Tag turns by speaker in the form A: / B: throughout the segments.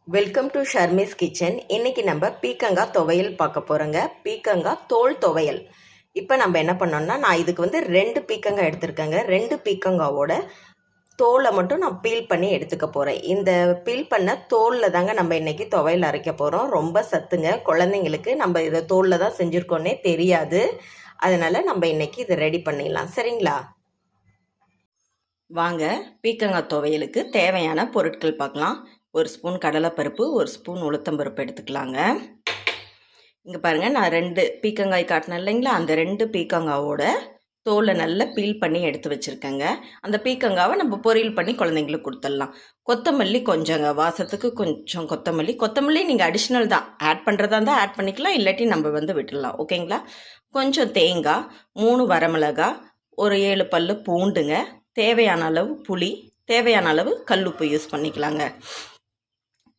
A: Welcome to Sharmi's kitchen. இன்னைக்கு நம்ம பீக்கங்காய் துவையல் பார்க்க போகிறோங்க. பீக்கங்காய் தோல் துவையல். இப்போ நம்ம என்ன பண்ணோம்னா, நான் இதுக்கு வந்து 2 பீக்கங்காய் எடுத்திருக்கேங்க. 2 பீக்கங்காவோட தோலை மட்டும் நான் பீல் பண்ணி எடுத்துக்க போகிறேன். இந்த பீல் பண்ண தோலில் தாங்க நம்ம இன்னைக்கு துவையல் அரைக்க போகிறோம். ரொம்ப சத்துங்க. குழந்தைங்களுக்கு நம்ம இதை தோலில் தான் செஞ்சுருக்கோன்னே தெரியாது. அதனால் நம்ம இன்னைக்கு இதை ரெடி பண்ணிடலாம். சரிங்களா? வாங்க பீக்கங்காய் துவையலுக்கு தேவையான பொருட்கள் பார்க்கலாம். 1 ஸ்பூன் கடலைப்பருப்பு, 1 ஸ்பூன் உளுத்தம்பருப்பு எடுத்துக்கலாங்க. இங்கே பாருங்கள், நான் 2 பீக்கங்காய் காட்டினேன் இல்லைங்களா, அந்த 2 பீக்கங்காவோட தோலை நல்லா பீல் பண்ணி எடுத்து வச்சுருக்கேங்க. அந்த பீக்கங்காவை நம்ம பொரியல் பண்ணி குழந்தைங்களுக்கு கொடுத்துடலாம். கொத்தமல்லி கொஞ்சங்க, வாசத்துக்கு கொஞ்சம் கொத்தமல்லி நீங்கள் அடிஷ்னல் தான், ஆட் பண்ணுறதா இருந்தால் ஆட் பண்ணிக்கலாம், இல்லாட்டி நம்ம வந்து விட்டுடலாம். ஓகேங்களா? கொஞ்சம் தேங்காய், 3 வரமிளகாய், ஒரு 7 பல்லு பூண்டுங்க, தேவையான அளவு புளி, தேவையான அளவு கல்லுப்பு யூஸ் பண்ணிக்கலாங்க.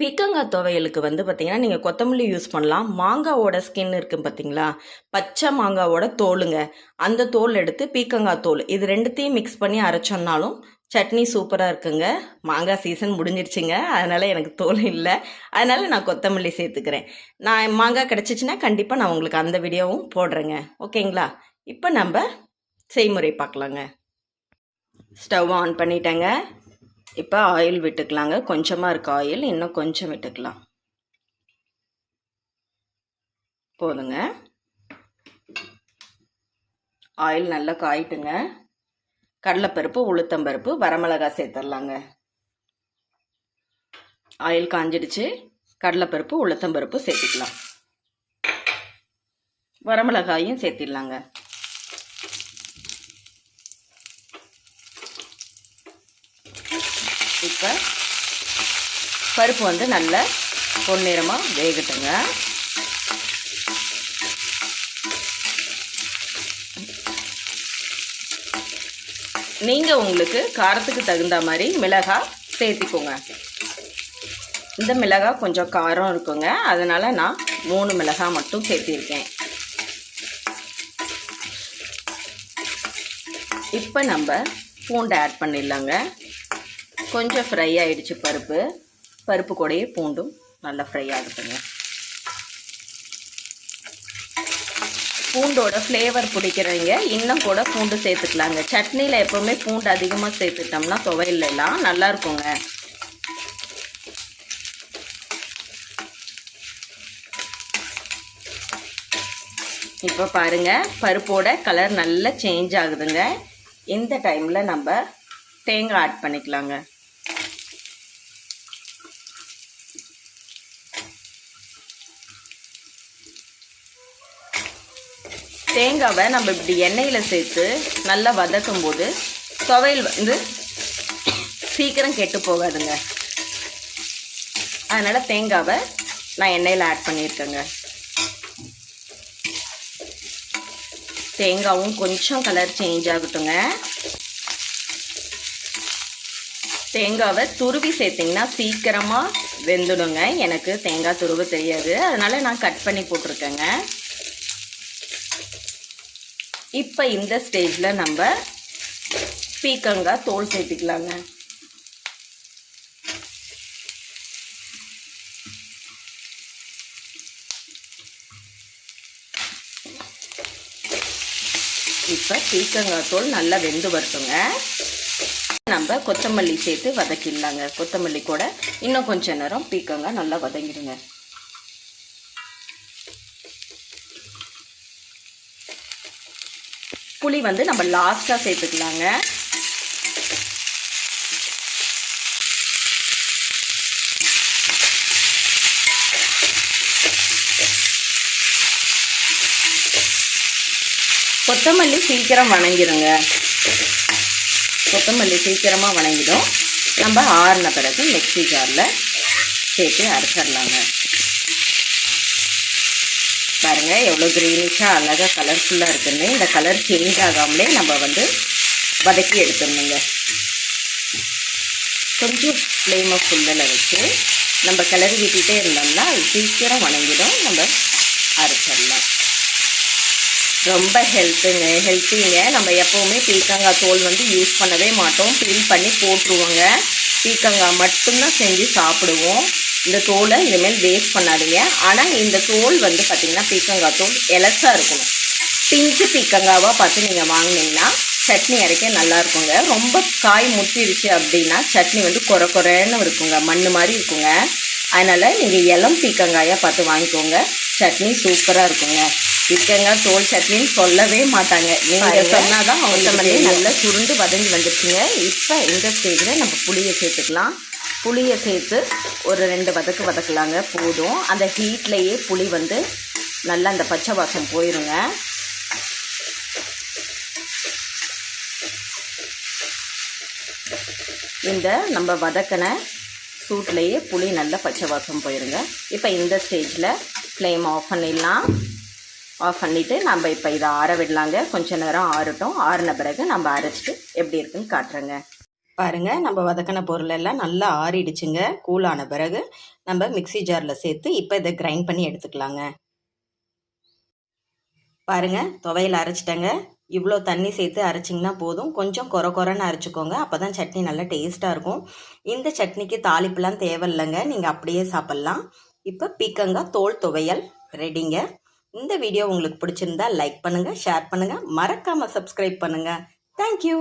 A: பீக்கங்காய் துவையலுக்கு வந்து பார்த்திங்கன்னா நீங்கள் கொத்தமல்லி யூஸ் பண்ணலாம். மாங்காவோட ஸ்கின் இருக்குது பார்த்தீங்களா, பச்சை மாங்காவோட தோலுங்க, அந்த தோல் எடுத்து பீக்கங்காய் தோல் இது ரெண்டுத்தையும் மிக்ஸ் பண்ணி அரைச்சோன்னாலும் சட்னி சூப்பராக இருக்குங்க. மாங்காய் சீசன் முடிஞ்சிருச்சுங்க, அதனால் எனக்கு தோல் இல்லை, அதனால் நான் கொத்தமல்லி சேர்த்துக்கிறேன். நான் மாங்காய் கிடச்சிச்சின்னா கண்டிப்பாக நான் உங்களுக்கு அந்த வீடியோவும் போடுறேங்க. ஓகேங்களா? இப்போ நம்ம செய்முறை பார்க்கலாங்க. ஸ்டவ் ஆன் பண்ணிட்டேங்க. இப்போ ஆயில் விட்டுக்கலாங்க. கொஞ்சமாக இருக்க ஆயில், இன்னும் கொஞ்சம் விட்டுக்கலாம். போதுங்க. ஆயில் நல்லா காயிட்டுங்க. கடலைப்பருப்பு, உளுத்தம்பருப்பு, வரமிளகாய் சேர்த்துடலாங்க. ஆயில் காஞ்சிடுச்சு. கடலைப்பருப்பு, உளுத்தம்பருப்பு சேர்த்துக்கலாம். வரமிளகாயும் சேர்த்திடலாங்க. இப்போ பருப்பு வந்து நல்ல பொன்னிறமாக வேகட்டுங்க. நீங்கள் உங்களுக்கு காரத்துக்கு தகுந்த மாதிரி மிளகாய் சேர்த்திக்கோங்க. இந்த மிளகாய் கொஞ்சம் காரம் இருக்குங்க, அதனால் நான் 3 மிளகாய் மட்டும் சேர்த்திருக்கேன். இப்போ நம்ம பூண்டை ஆட் பண்ணிடலாங்க. கொஞ்சம் ஃப்ரை ஆகிடுச்சு பருப்பு கூடயே பூண்டும் நல்லா ஃப்ரை ஆகிட்டுங்க. பூண்டோட ஃப்ளேவர் பிடிக்கிறவங்க இன்னும் கூட பூண்டு சேர்த்துக்கலாங்க. சட்னியில் எப்போவுமே பூண்டு அதிகமாக சேர்த்துட்டோம்னா துவையல்லாம் நல்லாயிருக்குங்க. இப்போ பாருங்கள், பருப்போட கலர் நல்லா சேஞ்ச் ஆகுதுங்க. இந்த டைமில் நம்ம தேங்காய் ஆட் பண்ணிக்கலாங்க. தேங்காவை நம்ம இப்படி எண்ணெயில் சேர்த்து நல்லா வதக்கும் போது துவையல் வந்து சீக்கிரம் கெட்டு போகாதுங்க. அதனால் தேங்காவை நான் எண்ணெயில் ஆட் பண்ணியிருக்கேங்க. தேங்காவும் கொஞ்சம் கலர் சேஞ்ச் ஆகட்டுங்க. தேங்காவை துருவி சேர்த்திங்கன்னா சீக்கிரமாக வெந்துடுங்க. எனக்கு தேங்காய் துருவ தெரியாது, அதனால் நான் கட் பண்ணி போட்டிருக்கேங்க. இப்போ இந்த ஸ்டேஜில் நம்ம பீக்கங்காய் தோல் சேர்த்துக்கலாங்க. இப்போ பீக்கங்காய் தோல் நல்லா வெந்து வரட்டுங்க. நம்ம கொத்தமல்லி சேர்த்து வதக்கிடலாங்க. கொத்தமல்லி கூட இன்னும் கொஞ்ச நேரம் பீக்கங்காய் நல்லா வதங்கிடுங்க. புளி வந்து நம்ம லாஸ்ட்டாக சேர்த்துக்கலாங்க. கொத்தமல்லி சீக்கிரம் வணங்கிடுங்க. கொத்தமல்லி சீக்கிரமாக வணங்கிடும். நம்ம ஆறின பிறகு மிக்ஸி ஜாரில் சேர்த்து அரைச்சிடலாங்க. பாருங்கள் எவ்வளோ க்ரீனிஷாக அழகாக கலர்ஃபுல்லாக இருக்குன்னு. இந்த கலர் சேஞ்ச் ஆகாமலே நம்ம வந்து வதக்கி எடுத்துடணுங்க. கொஞ்சம் ஃப்ளேமை ஃபுல்லில் வச்சு நம்ம கிளறி விட்டுட்டே இருந்தோம்னா அது சீக்கிரம் வணங்கிடும். நம்ம அரைச்சிடலாம். ரொம்ப ஹெல்த்திங்க. நம்ம எப்போவுமே பீக்கங்காய் தோல் வந்து யூஸ் பண்ணவே மாட்டோம், பீல் பண்ணி போட்டுருவோங்க. பீக்கங்காய் மட்டும்தான் செஞ்சு சாப்பிடுவோம். இந்த தோலை இனிமேல் வேஸ்ட் பண்ணாதீங்க. ஆனால் இந்த தோல் வந்து பார்த்திங்கன்னா பீக்கங்காய் தோல் எலசாக இருக்கணும். பிஞ்சு பீக்கங்காவாக பார்த்து நீங்கள் வாங்கினீங்கன்னா சட்னி அரைக்க நல்லா இருக்குங்க. ரொம்ப காய் முத்திருச்சு அப்படின்னா சட்னி வந்து குறைன்னு இருக்குங்க, மண் மாதிரி இருக்குங்க. அதனால் நீங்கள் இளம் பீக்கங்காயாக பார்த்து வாங்கிக்கோங்க, சட்னி சூப்பராக இருக்குங்க. பீக்கங்காய் தோல் சட்னின்னு சொல்லவே மாட்டாங்க, நீங்கள் சொன்னால் தான் கொத்தமல்லி நல்லா சுருண்டு வதங்கி வந்துடுச்சுங்க. இப்போ இந்த ஸ்டேஜில் நம்ம புளியை சேர்த்துக்கலாம். புளியை சேர்த்து ஒரு 2 வதக்கு வதக்கலாங்க போதும். அந்த ஹீட்லேயே புளி வந்து நல்லா அந்த பச்சை வாசம் போயிருங்க. இந்த நம்ம வதக்கின சூட்லேயே புளி நல்லா பச்சை வாசம் போயிருங்க. இப்போ இந்த ஸ்டேஜில் ஃப்ளேம் ஆஃப் பண்ணிடலாம். ஆஃப் பண்ணிவிட்டு நம்ம இப்போ இதை ஆற விடலாங்க. கொஞ்சம் நேரம் ஆறட்டும். ஆறின பிறகு நம்ம அரைச்சிட்டு எப்படி இருக்குன்னு காட்டுறேங்க. பாருங்கள், நம்ம வதக்கின பொருள் எல்லாம் நல்லா ஆறிடுச்சுங்க. கூலான பிறகு நம்ம மிக்சி ஜாரில் சேர்த்து இப்போ இதை கிரைண்ட் பண்ணி எடுத்துக்கலாங்க. பாருங்கள், துவையல் அரைச்சிட்டேங்க. இவ்வளோ தண்ணி சேர்த்து அரைச்சிங்கன்னா போதும். கொஞ்சம் குறைன்னு அரைச்சிக்கோங்க, அப்போ தான் சட்னி நல்லா டேஸ்ட்டாக இருக்கும். இந்த சட்னிக்கு தாளிப்புலாம் தேவையில்லைங்க, நீங்கள் அப்படியே சாப்பிட்லாம். இப்போ பீக்கங்காய் தோல் துவையல் ரெடிங்க. இந்த வீடியோ உங்களுக்கு பிடிச்சிருந்தா லைக் பண்ணுங்கள், ஷேர் பண்ணுங்கள், மறக்காமல் சப்ஸ்கிரைப் பண்ணுங்கள். தேங்க்யூ.